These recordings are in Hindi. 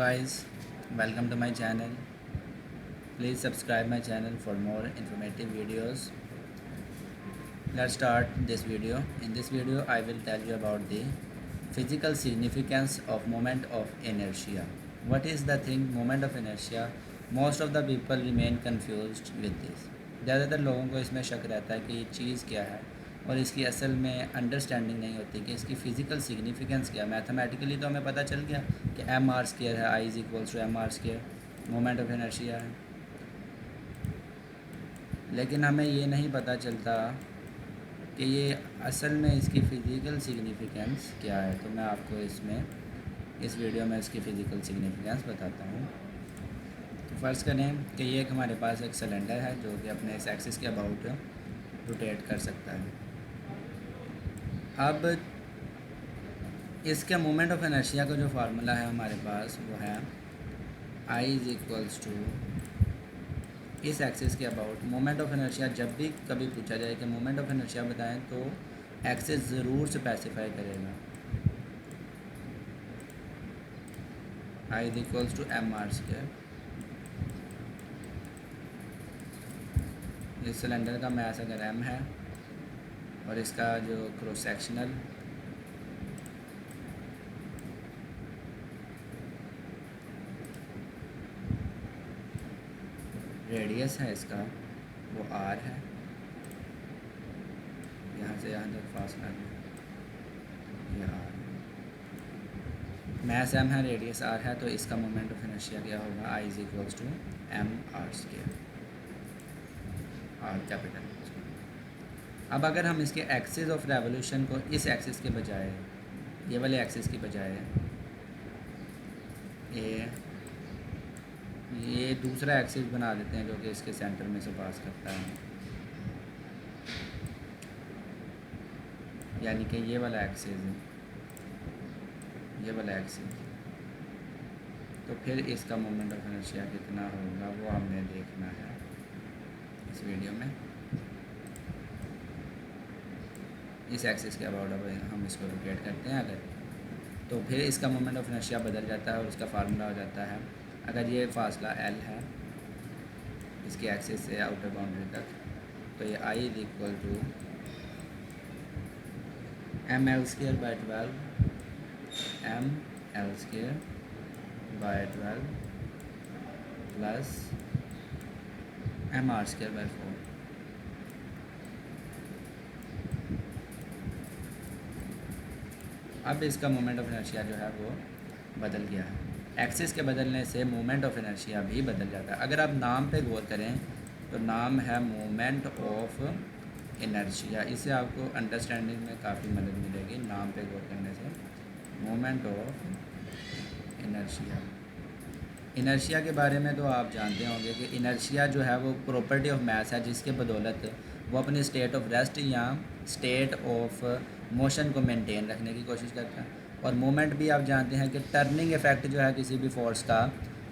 guys, welcome to my channel. Please subscribe my channel for more informative videos. Let's start this video. In this video I will tell you about the physical significance of moment of inertia. What is the thing moment of inertia? Most of the people remain confused with this. ज़्यादातर लोगों को इसमें शक रहता है कि ये चीज़ क्या है और इसकी असल में अंडरस्टैंडिंग नहीं होती कि इसकी फ़िज़िकल सिग्निफिकेंस क्या है। मैथमेटिकली तो हमें पता चल गया कि एम आर स्क्वायर है, I is equals to M R square, moment of inertia है, लेकिन हमें ये नहीं पता चलता कि ये असल में इसकी फ़िज़िकल सिग्निफिकेंस क्या है। तो मैं आपको इस वीडियो में इसकी फ़िज़िकल सिग्निफिकेंस बताता हूँ। तो फ़र्ज़ करें कि ये एक हमारे पास एक सिलेंडर है जो कि अपने इस एक्सिस के अबाउट रोटेट कर सकता है। अब इसके मोमेंट ऑफ इनर्शिया का जो फार्मूला है हमारे पास वो है आई इज़ इक्वल्स टू इस एक्सिस के अबाउट मोमेंट ऑफ इनर्शिया। जब भी कभी पूछा जाए कि मोमेंट ऑफ इनर्शिया बताएं तो एक्सिस ज़रूर स्पेसिफाई करेगा। I is equals to M R square. इस सिलेंडर का मास अगर एम है और इसका जो क्रॉस सेक्शनल रेडियस है इसका वो आर है, यहाँ से यहाँ तक फासला ये आर, मास एम है, रेडियस आर है, तो इसका मोमेंट ऑफ इनर्शिया क्या होगा? I is equals to M R square, R capital. अब अगर हम इसके एक्सिस ऑफ रेवोल्यूशन को इस एक्सिस के बजाय, ये वाले एक्सिस की बजाय ये दूसरा एक्सिस बना देते हैं जो कि इसके सेंटर में से पास करता है, यानी कि ये वाला एक्सिस है, ये वाला एक्सिस, तो फिर इसका मोमेंट ऑफ इनर्शिया कितना होगा वो हमने देखना है इस वीडियो में। इस एक्सिस के अबाउट अब हम इसको रोटेट करते हैं अगर, तो फिर इसका मोमेंट ऑफ इनर्शिया बदल जाता है और उसका फार्मूला हो जाता है, अगर ये फासला एल है इसकी एक्सिस से आउटर बाउंड्री तक, तो ये I is equal to M L square by 12, M L square by 12 plus M R square by 4। अब इसका मोमेंट ऑफ इनर्शिया जो है वो बदल गया है। एक्सिस के बदलने से मोमेंट ऑफ इनर्शिया भी बदल जाता है। अगर आप नाम पे गौर करें तो नाम है मोमेंट ऑफ इनर्शिया, इससे आपको अंडरस्टैंडिंग में काफ़ी मदद मिलेगी नाम पे गौर करने से। मोमेंट ऑफ इनर्शिया, इनर्शिया के बारे में तो आप जानते होंगे कि इनर्शिया जो है वो प्रॉपर्टी ऑफ मास है जिसके बदौलत वो अपनी स्टेट ऑफ रेस्ट या स्टेट ऑफ मोशन को मेंटेन रखने की कोशिश करता है। और मोमेंट भी आप जानते हैं कि टर्निंग इफ़ेक्ट जो है किसी भी फोर्स का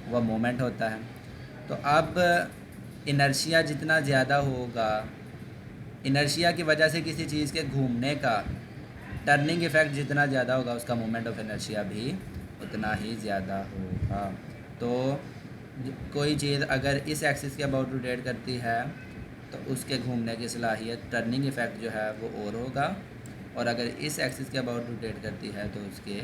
वह मोमेंट होता है। तो अब इनर्शिया जितना ज़्यादा होगा, इनर्शिया की वजह से किसी चीज़ के घूमने का टर्निंग इफ़ेक्ट जितना ज़्यादा होगा उसका मोमेंट ऑफ इनर्शिया भी उतना ही ज़्यादा होगा। तो कोई चीज़ अगर इस एक्सिस के अबाउट रोटेट करती है तो उसके घूमने की सलाहियत, टर्निंग इफ़ेक्ट जो है वो और होगा, और अगर इस एक्सिस के अबाउट रोटेट करती है तो उसके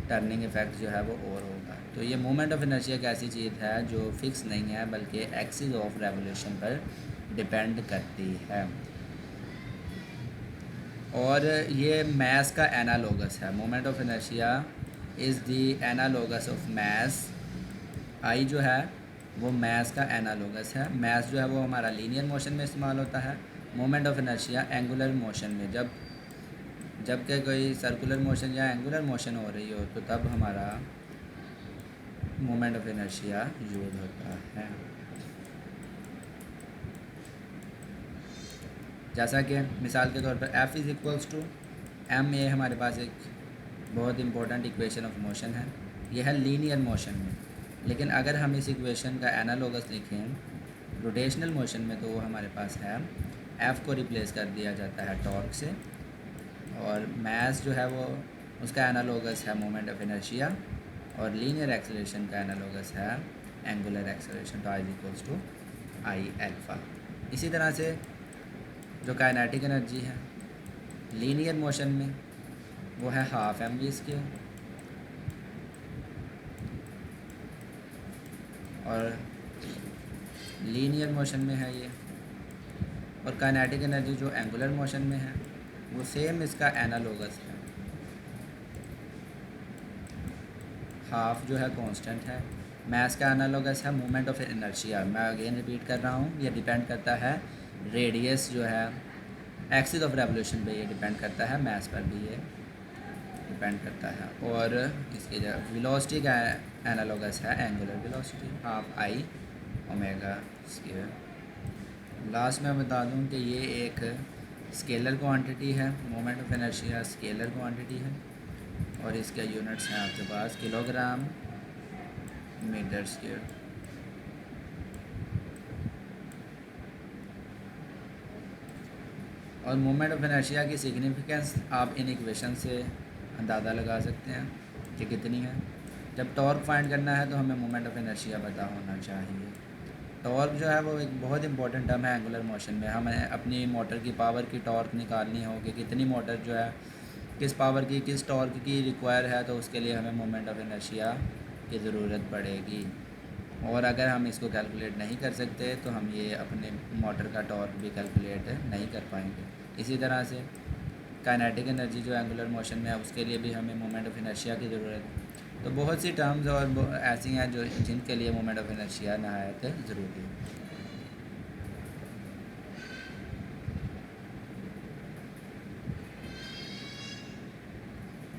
टर्निंग इफ़ेक्ट जो है वो और होगा। तो ये मोमेंट ऑफ इनर्शिया एक ऐसी चीज़ है जो फिक्स नहीं है बल्कि एक्सिस ऑफ रेवोल्यूशन पर डिपेंड करती है, और ये मास का एनालोगस है। Moment of inertia is the analogous of mass. I जो है वो मास का एनालोगस है। मास जो है वो हमारा लीनियर मोशन में इस्तेमाल होता है, moment of inertia angular motion में। जबकि कोई सर्कुलर मोशन या एंगुलर मोशन हो रही हो तो तब हमारा मोमेंट ऑफ इनर्शिया यूज होता है। जैसा कि मिसाल के तौर पर F is equals to M, ये हमारे पास एक बहुत इंपॉर्टेंट इक्वेशन ऑफ मोशन है, यह है लीनियर मोशन में। लेकिन अगर हम इस इक्वेशन का एनालोगस लिखें रोटेशनल मोशन में तो वो हमारे पास है F को रिप्लेस कर दिया जाता है टॉर्क से, और मास जो है वो उसका एनालोगस है मोमेंट ऑफ इनर्शिया, और लीनियर एक्सेलरेशन का एनालोगस है एंगुलर एक्सेलरेशन, तो I equals to I alpha. इसी तरह से जो काइनेटिक एनर्जी है लीनियर मोशन में वो है हाफ एम वी स्क्वायर, और लीनियर मोशन में है ये। और काइनेटिक एनर्जी जो एंगुलर मोशन में है वो सेम इसका एनालोगस है, हाफ जो है कांस्टेंट है। मास का एनालोगस है मोमेंट ऑफ इनर्शिया। मैं अगेन रिपीट कर रहा हूँ, ये डिपेंड करता है रेडियस जो है एक्सिस ऑफ रेवोल्यूशन पे, ये डिपेंड करता है मास पर भी ये डिपेंड करता है। और इसकी जो वेलोसिटी का एनालोगस है angular velocity, half I omega square. Last में बता दूं कि ये एक स्केलर क्वांटिटी है, moment of inertia scalar quantity है, और इसके यूनिट्स हैं आपके पास किलोग्राम मीटर स्क्वायर। और मोमेंट ऑफ इनर्शिया की सिग्निफिकेंस आप इन इक्वेशन से अंदाज़ा लगा सकते हैं कि कितनी है। जब टॉर्क फाइंड करना है तो हमें मोमेंट ऑफ इनर्शिया पता होना चाहिए। टॉर्क जो है वो एक बहुत इंपॉर्टेंट टर्म है एंगुलर मोशन में। हमें अपनी मोटर की पावर की टॉर्क निकालनी होगी, कितनी मोटर जो है किस पावर की किस टॉर्क की रिक्वायर है, तो उसके लिए हमें मोमेंट ऑफ इनर्शिया की ज़रूरत पड़ेगी। और अगर हम इसको कैलकुलेट नहीं कर सकते तो हम ये अपने मोटर का टॉर्क भी कैलकुलेट नहीं कर पाएंगे। इसी तरह से काइनेटिक एनर्जी जो एंगुलर मोशन में है उसके लिए भी हमें मोमेंट ऑफ इनर्शिया की ज़रूरत है। तो बहुत सी टर्म्स और ऐसी हैं जो जिनके लिए मोमेंट ऑफ इनर्शिया नहायत ज़रूरी है।